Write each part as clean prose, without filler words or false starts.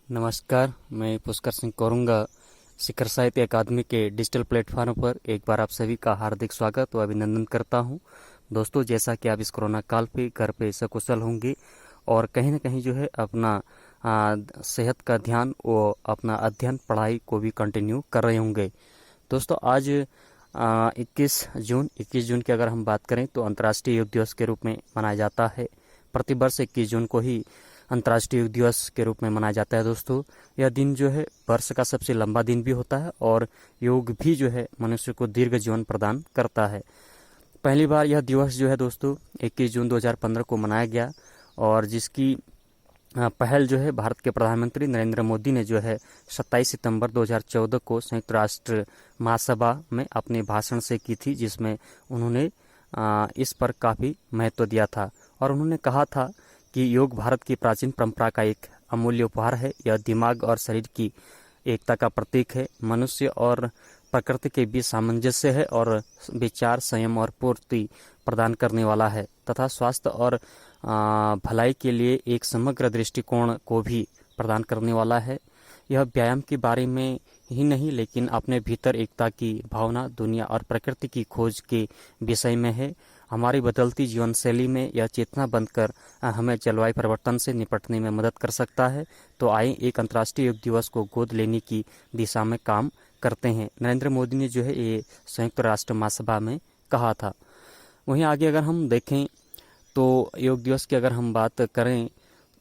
नमस्कार, मैं पुष्कर सिंह कोरुंगा शिखर साहित्य अकादमी के डिजिटल प्लेटफॉर्म पर एक बार आप सभी का हार्दिक स्वागत व अभिनंदन करता हूं। दोस्तों, जैसा कि आप इस कोरोना काल पे घर पे सकुशल होंगे और कहीं ना कहीं जो है अपना सेहत का ध्यान और अपना अध्ययन पढ़ाई को भी कंटिन्यू कर रहे होंगे। दोस्तों, आज 21 जून की अगर हम बात करें तो अंतर्राष्ट्रीय योग दिवस के रूप में मनाया जाता है। प्रतिवर्ष 21 जून को ही अंतर्राष्ट्रीय योग दिवस के रूप में मनाया जाता है। दोस्तों, यह दिन जो है वर्ष का सबसे लंबा दिन भी होता है और योग भी जो है मनुष्य को दीर्घ जीवन प्रदान करता है। पहली बार यह दिवस जो है दोस्तों 21 जून 2015 को मनाया गया और जिसकी पहल जो है भारत के प्रधानमंत्री नरेंद्र मोदी ने जो है 27 सितंबर 2014 को संयुक्त राष्ट्र महासभा में अपने भाषण से की थी, जिसमें उन्होंने इस पर काफ़ी महत्व दिया था और उन्होंने कहा था कि योग भारत की प्राचीन परंपरा का एक अमूल्य उपहार है। यह दिमाग और शरीर की एकता का प्रतीक है, मनुष्य और प्रकृति के बीच सामंजस्य है और विचार संयम और पूर्ति प्रदान करने वाला है तथा स्वास्थ्य और भलाई के लिए एक समग्र दृष्टिकोण को भी प्रदान करने वाला है। यह व्यायाम के बारे में ही नहीं लेकिन अपने भीतर एकता की भावना, दुनिया और प्रकृति की खोज के विषय में है। हमारी बदलती जीवन शैली में यह चेतना बनकर हमें जलवायु परिवर्तन से निपटने में मदद कर सकता है। तो आइए एक अंतर्राष्ट्रीय योग दिवस को गोद लेने की दिशा में काम करते हैं। नरेंद्र मोदी ने जो है ये संयुक्त राष्ट्र महासभा में कहा था। वहीं आगे अगर हम देखें तो योग दिवस की अगर हम बात करें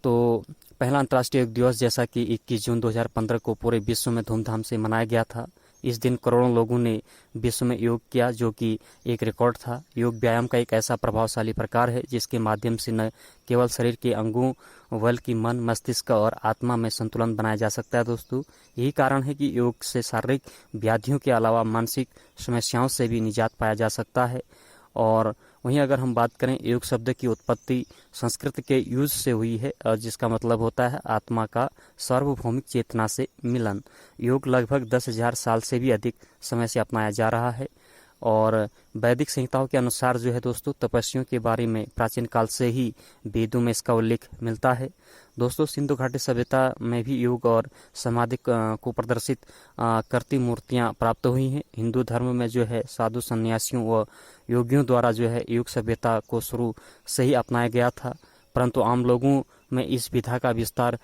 तो पहला अंतर्राष्ट्रीय योग दिवस जैसा कि 21 जून 2015 को पूरे विश्व में धूमधाम से मनाया गया था। इस दिन करोड़ों लोगों ने विश्व में योग किया, जो कि एक रिकॉर्ड था। योग व्यायाम का एक ऐसा प्रभावशाली प्रकार है जिसके माध्यम से न केवल शरीर के अंगों बल्कि मन, मस्तिष्क और आत्मा में संतुलन बनाया जा सकता है। दोस्तों, यही कारण है कि योग से शारीरिक व्याधियों के अलावा मानसिक समस्याओं से भी निजात पाया जा सकता है। और वहीं अगर हम बात करें, योग शब्द की उत्पत्ति संस्कृत के युज से हुई है और जिसका मतलब होता है आत्मा का सार्वभौमिक चेतना से मिलन। योग लगभग 10,000 साल से भी अधिक समय से अपनाया जा रहा है और वैदिक संहिताओं के अनुसार जो है दोस्तों तपस्वियों के बारे में प्राचीन काल से ही वेदों में इसका उल्लेख मिलता है। दोस्तों, सिंधु घाटी सभ्यता में भी योग और समाधि को प्रदर्शित करती मूर्तियां प्राप्त हुई हैं। हिंदू धर्म में जो है साधु संन्यासियों व योगियों द्वारा जो है योग सभ्यता को शुरू से ही अपनाया गया था, परंतु आम लोगों में इस विधा का विस्तार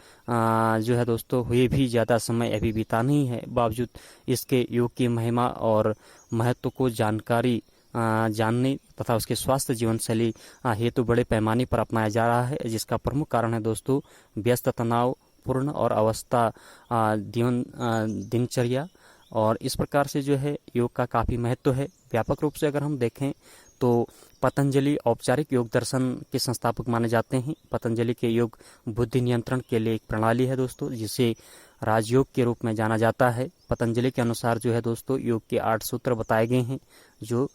जो है दोस्तों हुए भी ज़्यादा समय अभी बीता नहीं है। बावजूद इसके योग की महिमा और महत्व को जानकारी जानने तथा उसके स्वास्थ्य जीवन शैली हेतु बड़े पैमाने पर अपनाया जा रहा है, जिसका प्रमुख कारण है दोस्तों व्यस्त, तनाव पूर्ण और अवस्था दिनचर्या। और इस प्रकार से जो है योग का काफ़ी महत्व है। व्यापक रूप से अगर हम देखें तो पतंजलि औपचारिक योग दर्शन के संस्थापक माने जाते हैं। पतंजलि के योग बुद्धि नियंत्रण के लिए एक प्रणाली है दोस्तों, जिसे राजयोग के रूप में जाना जाता है। पतंजलि के अनुसार जो है दोस्तों योग के 8 सूत्र बताए गए हैं, जो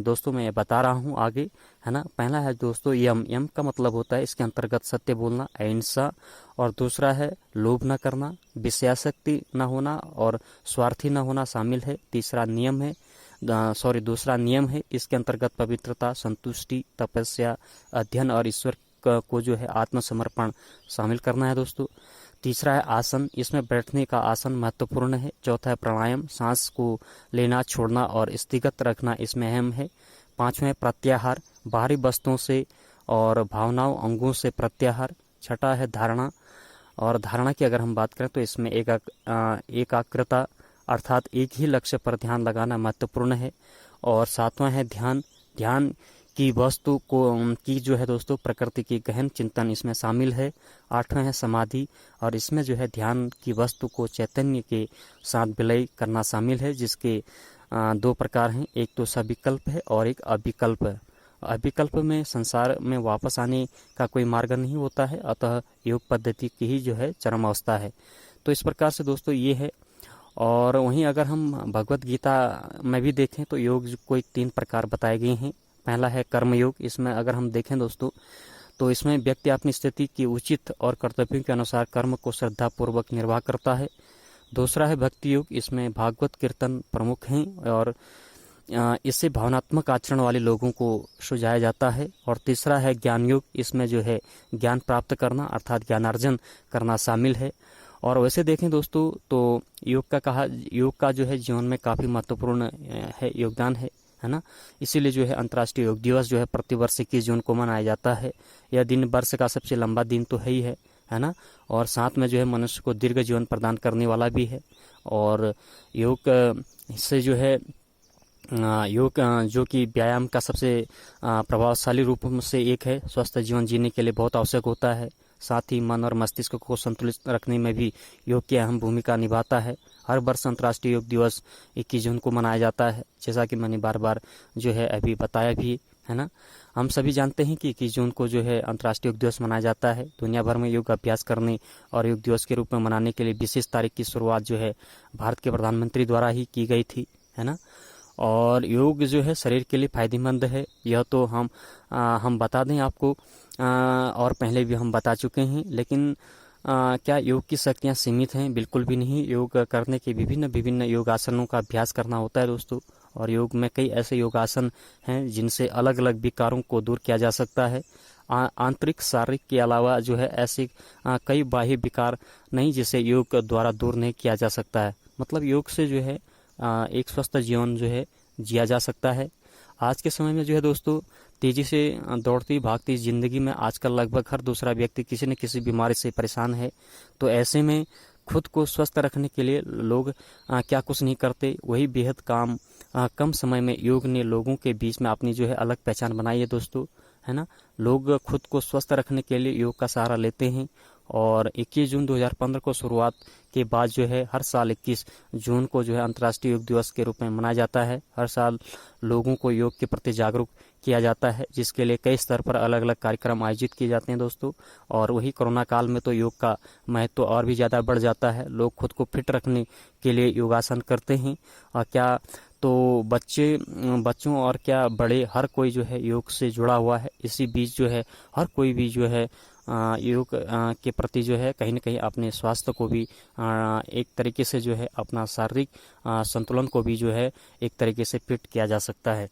दोस्तों मैं बता रहा हूँ आगे, है ना। पहला है दोस्तों यम। यम का मतलब होता है इसके अंतर्गत सत्य बोलना, अहिंसा, और दूसरा है लोभ न करना, विषयासक्ति न होना और स्वार्थी न होना शामिल है। दूसरा नियम है इसके अंतर्गत पवित्रता, संतुष्टि, तपस्या, अध्ययन और ईश्वर को जो है आत्मसमर्पण शामिल करना है दोस्तों। तीसरा है आसन, इसमें बैठने का आसन महत्वपूर्ण है। चौथा है प्राणायाम, सांस को लेना, छोड़ना और स्थिगत रखना इसमें अहम है। पांचवा है प्रत्याहार, बाहरी वस्तुओं से और भावनाओं, अंगों से प्रत्याहार। छठा है धारणा, और धारणा की अगर हम बात करें तो इसमें एकाग्रता अर्थात एक ही लक्ष्य पर ध्यान लगाना महत्वपूर्ण है। और सातवां है ध्यान। ध्यान की वस्तु को की जो है दोस्तों प्रकृति की गहन चिंतन इसमें शामिल है। आठवां है समाधि, और इसमें जो है ध्यान की वस्तु को चैतन्य के साथ विलय करना शामिल है, जिसके 2 प्रकार हैं, एक तो सविकल्प है और एक अविकल्प है। अविकल्प में संसार में वापस आने का कोई मार्ग नहीं होता है, अतः योग पद्धति की ही जो है चरम अवस्था है। तो इस प्रकार से दोस्तों ये है। और वहीं अगर हम भगवत गीता में भी देखें तो योग कोई 3 प्रकार बताए गए हैं। पहला है कर्म योग। इसमें अगर हम देखें दोस्तों तो इसमें व्यक्ति अपनी स्थिति की उचित और कर्तव्यों के अनुसार कर्म को श्रद्धापूर्वक निर्वाह करता है। दूसरा है भक्ति योग। इसमें भागवत कीर्तन प्रमुख हैं और इससे भावनात्मक आचरण वाले लोगों को सुझाया जाता है। और तीसरा है ज्ञान योग। इसमें जो है ज्ञान प्राप्त करना अर्थात ज्ञानार्जन करना शामिल है। और वैसे देखें दोस्तों तो योग का जो है जीवन में काफ़ी महत्वपूर्ण है, योगदान है ना। इसीलिए जो है अंतर्राष्ट्रीय योग दिवस जो है प्रतिवर्ष 21 जून को मनाया जाता है। यह दिन वर्ष का सबसे लंबा दिन तो है ना, और साथ में जो है मनुष्य को दीर्घ जीवन प्रदान करने वाला भी है। और योग से जो है योग जो कि व्यायाम का सबसे प्रभावशाली रूप में से एक है, स्वस्थ जीवन जीने के लिए बहुत आवश्यक होता है। साथ ही मन और मस्तिष्क को संतुलित रखने में भी योग की अहम भूमिका निभाता है। हर वर्ष अंतर्राष्ट्रीय योग दिवस 21 जून को मनाया जाता है, जैसा कि मैंने बार बार जो है अभी बताया भी है ना। हम सभी जानते हैं कि 21 जून को जो है अंतर्राष्ट्रीय योग दिवस मनाया जाता है। दुनिया भर में योग अभ्यास करने और योग दिवस के रूप में मनाने के लिए विशेष तारीख की शुरुआत जो है भारत के प्रधानमंत्री द्वारा ही की गई थी, है ना। और योग जो है शरीर के लिए फायदेमंद है, यह तो हम बता दें आपको, और पहले भी हम बता चुके हैं। लेकिन क्या योग की शक्तियाँ सीमित हैं? बिल्कुल भी नहीं। योग करने के विभिन्न योगासनों का अभ्यास करना होता है दोस्तों। और योग में कई ऐसे योगासन हैं जिनसे अलग अलग विकारों को दूर किया जा सकता है। आंतरिक शारीरिक के अलावा जो है ऐसे कई बाह्य विकार नहीं जिसे योग द्वारा दूर नहीं किया जा सकता है। मतलब योग से जो है एक स्वस्थ जीवन जो है जिया जा सकता है। आज के समय में जो है दोस्तों तेजी से दौड़ती भागती जिंदगी में आजकल लगभग हर दूसरा व्यक्ति किसी न किसी बीमारी से परेशान है। तो ऐसे में खुद को स्वस्थ रखने के लिए लोग क्या कुछ नहीं करते, वही बेहद कम समय में योग ने लोगों के बीच में अपनी जो है अलग पहचान बनाई है दोस्तों, है ना। लोग खुद को स्वस्थ रखने के लिए योग का सहारा लेते हैं। और 21 जून 2015 को शुरुआत के बाद जो है हर साल 21 जून को जो है अंतर्राष्ट्रीय योग दिवस के रूप में मनाया जाता है। हर साल लोगों को योग के प्रति जागरूक किया जाता है, जिसके लिए कई स्तर पर अलग अलग कार्यक्रम आयोजित किए जाते हैं दोस्तों। और वही कोरोना काल में तो योग का महत्व और भी ज़्यादा बढ़ जाता है। लोग खुद को फिट रखने के लिए योगासन करते हैं। और क्या तो बच्चों और क्या बड़े हर कोई जो है योग से जुड़ा हुआ है। इसी बीच जो है हर कोई भी जो है योग के प्रति जो है कहीं न कहीं अपने स्वास्थ्य को भी एक तरीके से जो है अपना शारीरिक संतुलन को भी जो है एक तरीके से फिट किया जा सकता है।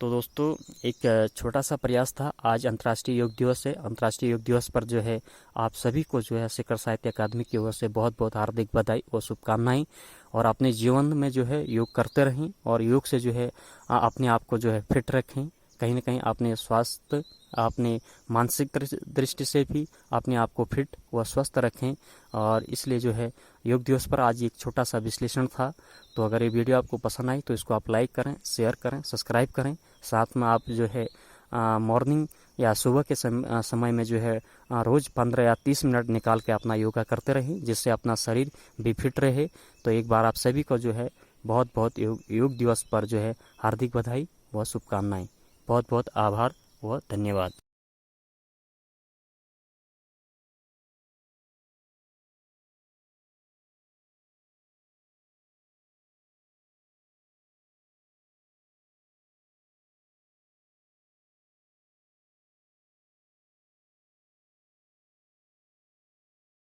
तो दोस्तों एक छोटा सा प्रयास था। आज अंतर्राष्ट्रीय योग दिवस है। अंतर्राष्ट्रीय योग दिवस पर जो है आप सभी को जो है शिखर साहित्य अकादमी की ओर से बहुत बहुत हार्दिक बधाई और शुभकामनाएं। और अपने जीवन में जो है योग करते रहें और योग से जो है अपने आप को जो है फिट रखें। कहीं ना कहीं अपने स्वास्थ्य, अपने मानसिक दृष्टि से भी अपने आप को फिट व स्वस्थ रखें। और इसलिए जो है योग दिवस पर आज एक छोटा सा विश्लेषण था। तो अगर ये वीडियो आपको पसंद आई तो इसको आप लाइक करें, शेयर करें, सब्सक्राइब करें। साथ में आप जो है मॉर्निंग या सुबह के समय में जो है रोज़ 15 या 30 मिनट निकाल के अपना योगा करते रहें, जिससे अपना शरीर भी फिट रहे। तो एक बार आप सभी को जो है बहुत बहुत योग दिवस पर जो है हार्दिक बधाई व शुभकामनाएं। बहुत बहुत आभार व धन्यवाद।